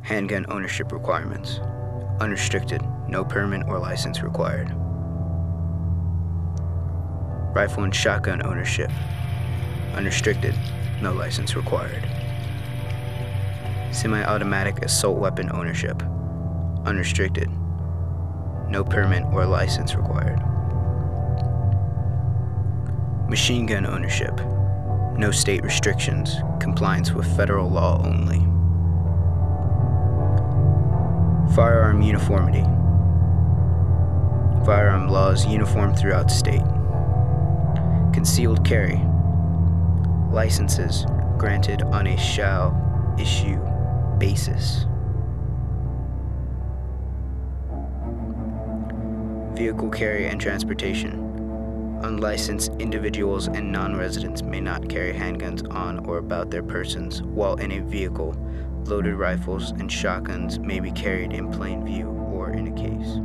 Handgun ownership requirements. Unrestricted, no permit or license required. Rifle and shotgun ownership. Unrestricted, no license required. Semi-automatic assault weapon ownership. Unrestricted, no permit or license required. Machine gun ownership. No state restrictions, compliance with federal law only. Firearm uniformity. Firearm laws uniform throughout state. Concealed carry. Licenses granted on a shall issue basis. Vehicle carry and transportation. Unlicensed individuals and non-residents may not carry handguns on or about their persons while in a vehicle. Loaded rifles and shotguns may be carried in plain view or in a case.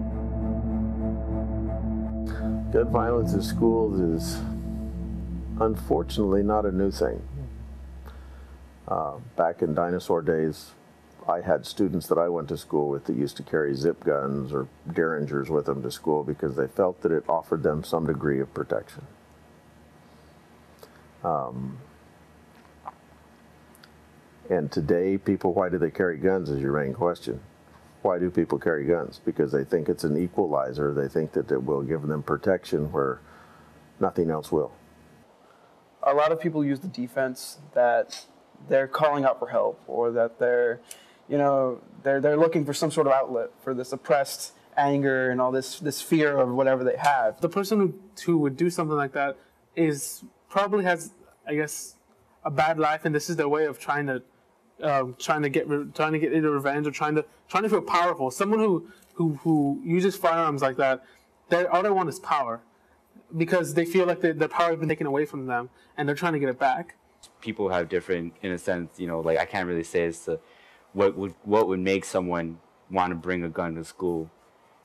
Gun violence in schools is unfortunately not a new thing. Back in dinosaur days, I had students that I went to school with that used to carry zip guns or Derringers with them to school because they felt that it offered them some degree of protection. And today, people, why do they carry guns is your main question. Why do people carry guns? Because they think it's an equalizer. They think that it will give them protection where nothing else will. A lot of people use the defense that they're calling out for help, or that they're looking for some sort of outlet for this oppressed anger and all this fear of whatever they have. The person who would do something like that probably has, I guess, a bad life, and this is their way of trying to get either revenge or trying to feel powerful. Someone who uses firearms like that, all they want is power, because they feel like their power has been taken away from them, and they're trying to get it back. People have different, in a sense, like I can't really say as to what would make someone want to bring a gun to school,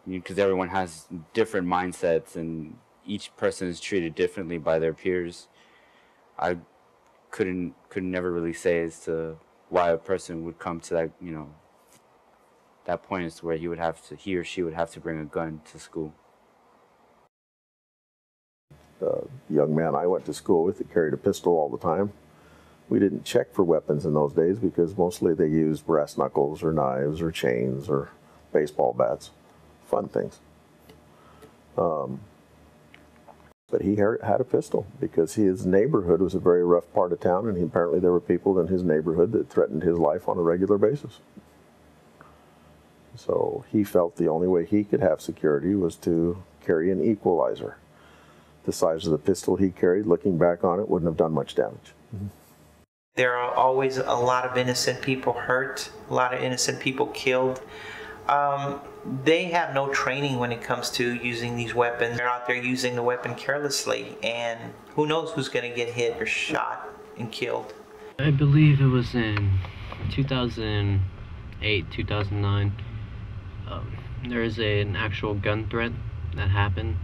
because everyone has different mindsets and each person is treated differently by their peers. I could never really say as to why a person would come to that, that point as to where he or she would have to bring a gun to school. The young man I went to school with that carried a pistol all the time. We didn't check for weapons in those days because mostly they used brass knuckles or knives or chains or baseball bats, fun things. But he had a pistol because his neighborhood was a very rough part of town, and apparently there were people in his neighborhood that threatened his life on a regular basis. So he felt the only way he could have security was to carry an equalizer. The size of the pistol he carried, looking back on it, wouldn't have done much damage. There are always a lot of innocent people hurt, a lot of innocent people killed. They have no training when it comes to using these weapons. They're out there using the weapon carelessly, and who knows who's going to get hit or shot and killed. I believe it was in 2008, 2009. There was an actual gun threat that happened.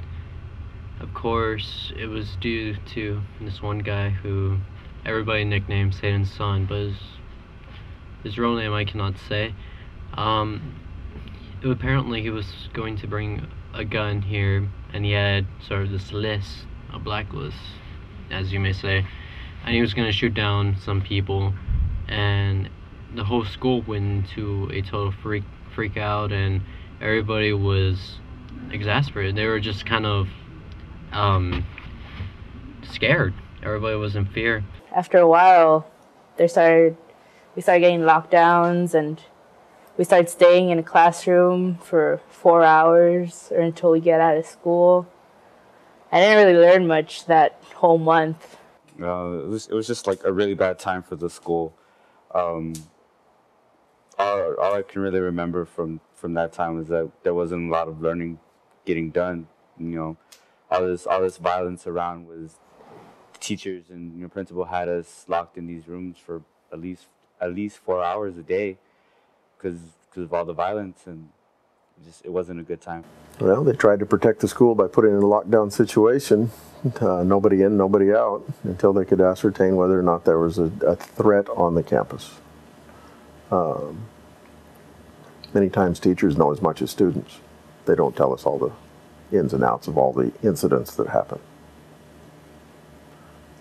Of course, it was due to this one guy who everybody nicknamed Satan's son, but his real name I cannot say. Apparently he was going to bring a gun here, and he had sort of this list, a blacklist, as you may say, and he was going to shoot down some people, and the whole school went into a total freak out, and everybody was exasperated. They were just kind of scared. Everybody was in fear. After a while, we started getting lockdowns, and we started staying in a classroom for 4 hours or until we get out of school. I didn't really learn much that whole month. It was just like a really bad time for the school. All I can really remember from that time was that there wasn't a lot of learning getting done. All this violence around was teachers and principal had us locked in these rooms for at least 4 hours a day because of all the violence, and it wasn't a good time. Well, they tried to protect the school by putting it in a lockdown situation, nobody in, nobody out, until they could ascertain whether or not there was a threat on the campus. Many times teachers know as much as students. They don't tell us all the ins and outs of all the incidents that happen.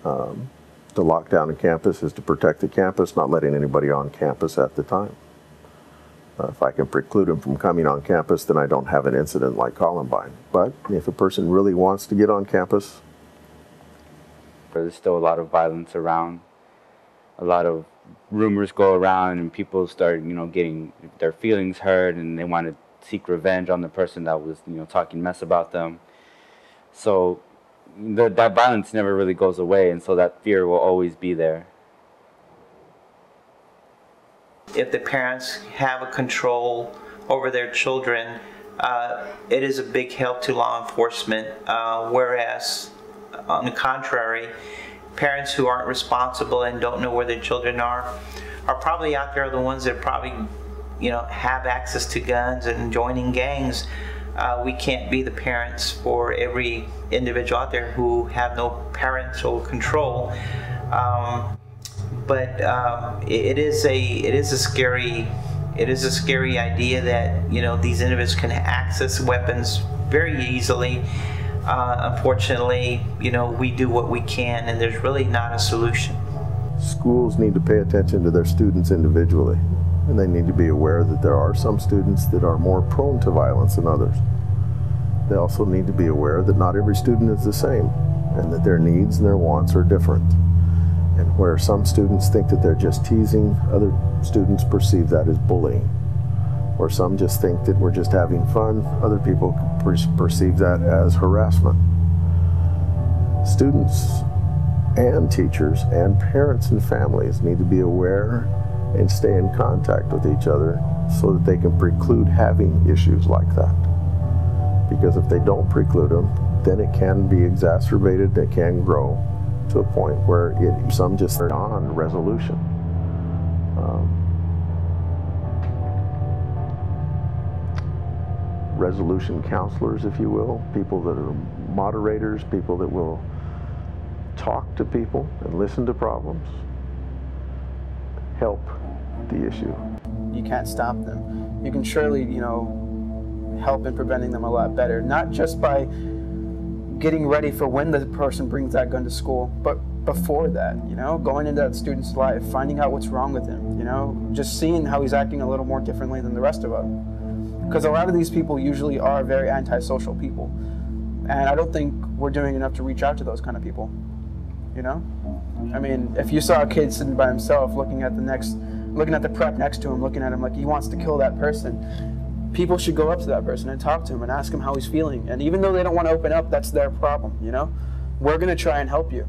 The lockdown in campus is to protect the campus, not letting anybody on campus at the time. If I can preclude them from coming on campus, then I don't have an incident like Columbine. But if a person really wants to get on campus, there's still a lot of violence around. A lot of rumors go around, and people start, getting their feelings hurt, and they want to seek revenge on the person that was, talking mess about them. So that violence never really goes away, and so that fear will always be there. If the parents have a control over their children, it is a big help to law enforcement, whereas on the contrary, parents who aren't responsible and don't know where their children are probably out there the ones that probably have access to guns and joining gangs. We can't be the parents for every individual out there who have no parental control. But it is a scary idea that these individuals can access weapons very easily. Unfortunately, we do what we can, and there's really not a solution. Schools need to pay attention to their students individually, and they need to be aware that there are some students that are more prone to violence than others. They also need to be aware that not every student is the same, and that their needs and their wants are different. And where some students think that they're just teasing, other students perceive that as bullying. Or some just think that we're just having fun, other people perceive that as harassment. Students and teachers and parents and families need to be aware and stay in contact with each other so that they can preclude having issues like that. Because if they don't preclude them, then it can be exacerbated, it can grow to a point where some just are on resolution. Resolution counselors, if you will, people that are moderators, people that will talk to people and listen to problems, help the issue. You can't stop them. You can surely, help in preventing them a lot better, not just by getting ready for when the person brings that gun to school, but before that, going into that student's life, finding out what's wrong with him, just seeing how he's acting a little more differently than the rest of us. Because a lot of these people usually are very antisocial people. And I don't think we're doing enough to reach out to those kind of people. I mean, if you saw a kid sitting by himself looking at the prep next to him, looking at him like he wants to kill that person, people should go up to that person and talk to him and ask him how he's feeling. And even though they don't want to open up, that's their problem, We're going to try and help you.